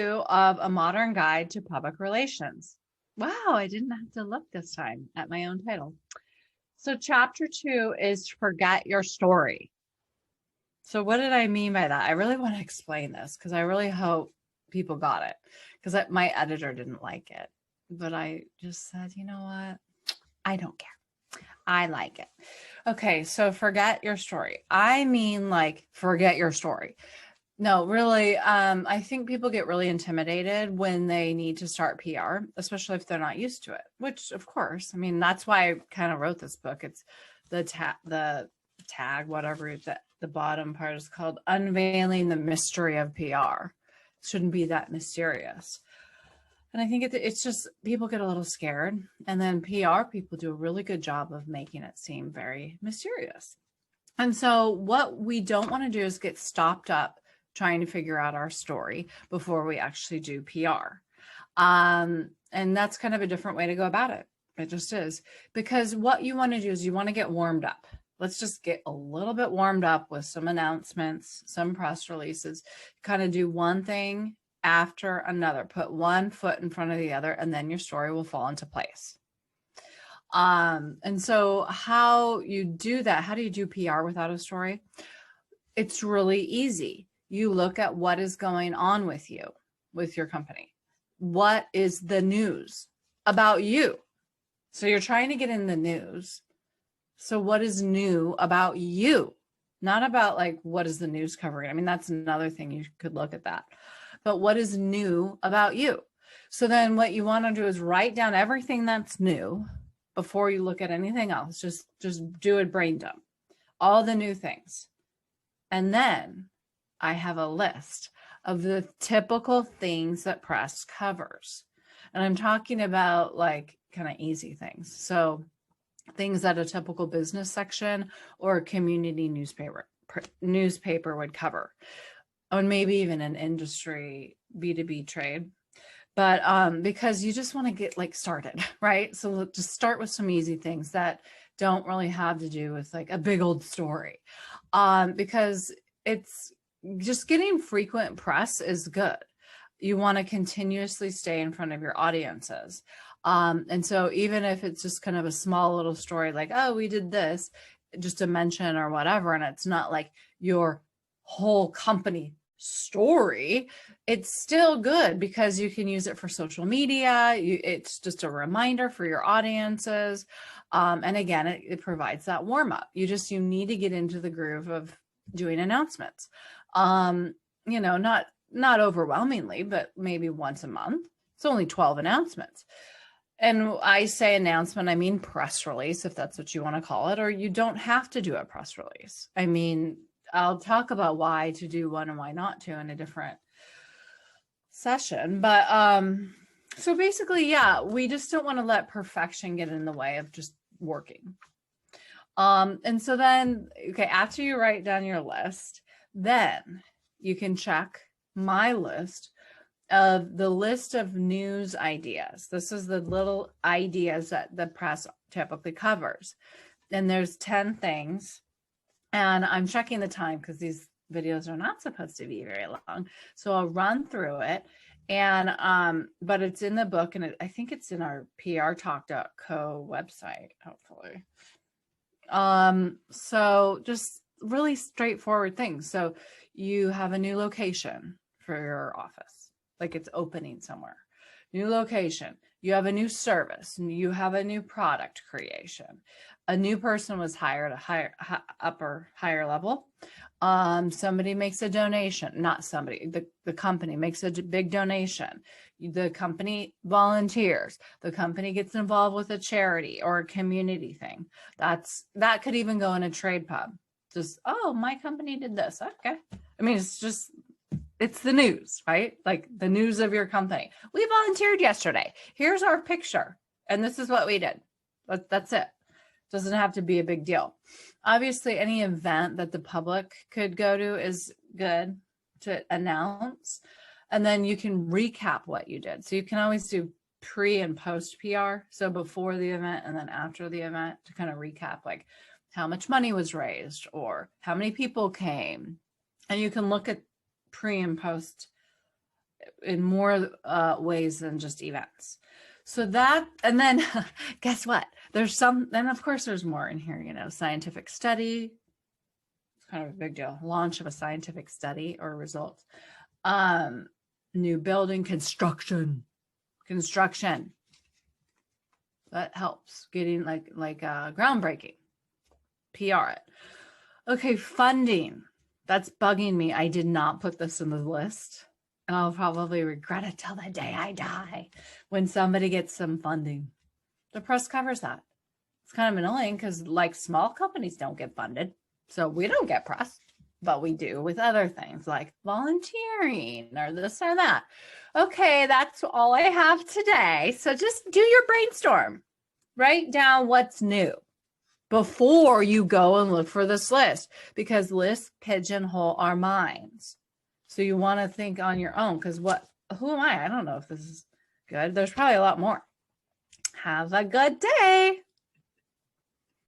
of A Modern Guide to Public Relations. Wow, I didn't have to look this time at my own title. So chapter 2 is Forget Your Story. So what did I mean by that? I really want to explain this because I really hope people got it, because my editor didn't like it. But I just said, you know what? I don't care. I like it. Okay, so forget your story. I mean, like, forget your story. No, really, I think people get really intimidated when they need to start PR, especially if they're not used to it, which of course, I mean, that's why I kind of wrote this book. It's the tag, whatever the bottom part is called, Unveiling the Mystery of PR. Shouldn't be that mysterious. And I think it's just people get a little scared, and then PR people do a really good job of making it seem very mysterious. And so what we don't want to do is get stopped up trying to figure out our story before we actually do PR. And that's kind of a different way to go about it. It just is. Because what you want to do is you want to get warmed up. Let's just get a little bit warmed up with some announcements, some press releases, kind of do one thing after another, put one foot in front of the other, and then your story will fall into place. And so how you do that, how do you do PR without a story? It's really easy. You look at what is going on with you, with your company. What is the news about you? So you're trying to get in the news. So what is new about you? Not about like, what is the news covering? I mean, that's another thing, you could look at that. But what is new about you? So then what you want to do is write down everything that's new before you look at anything else. Just do a brain dump, all the new things. And then I have a list of the typical things that press covers. And I'm talking about like kind of easy things. So things that a typical business section or a community newspaper would cover, or maybe even an industry B2B trade. But because you just want to get like started, right? So just start with some easy things that don't really have to do with like a big old story, because it's just getting frequent press is good. You want to continuously stay in front of your audiences. And so even if it's just kind of a small little story, like, oh, we did this, just a mention or whatever, and it's not like your whole company story, it's still good because you can use it for social media. It's just a reminder for your audiences. And again, it provides that warm up. You need to get into the groove of doing announcements. Not overwhelmingly, but maybe once a month. It's only 12 announcements. And I say announcement, I mean press release, if that's what you want to call it, or you don't have to do a press release. I mean, I'll talk about why to do one and why not to in a different session. But so basically, yeah, we just don't want to let perfection get in the way of just working. And so then, okay, after you write down your list, then you can check my list of the list of news ideas. This is the little ideas that the press typically covers. And there's 10 things. And I'm checking the time because these videos are not supposed to be very long. So I'll run through it. And but it's in the book, and I think it's in our prtalk.co website, hopefully. So just really straightforward things. So you have a new location for your office, like it's opening somewhere. New location, you have a new service, and you have a new product creation. A new person was hired, higher level. Somebody makes a donation, not somebody, the company makes a big donation. The company volunteers. The company gets involved with a charity or a community thing. That could even go in a trade pub. Just, oh, my company did this. Okay. I mean, it's the news, right? Like the news of your company. We volunteered yesterday. Here's our picture. And this is what we did. That's it. Doesn't have to be a big deal. Obviously, any event that the public could go to is good to announce. And then you can recap what you did. So you can always do pre and post PR. So before the event and then after the event to kind of recap, like how much money was raised or how many people came. And you can look at pre and post in more ways than just events. So that, and then guess what? There's some, and of course there's more in here, you know, scientific study. It's kind of a big deal. Launch of a scientific study or results. New building, construction. That helps getting like groundbreaking. PR it. Okay, funding. That's bugging me. I did not put this in the list. And I'll probably regret it till the day I die when somebody gets some funding. The press covers that. It's kind of annoying because like small companies don't get funded. So we don't get press, but we do with other things like volunteering or this or that. Okay, that's all I have today. So just do your brainstorm. Write down what's new before you go and look for this list, because lists pigeonhole our minds. So you want to think on your own, because who am I? I don't know if this is good. There's probably a lot more. Have a good day.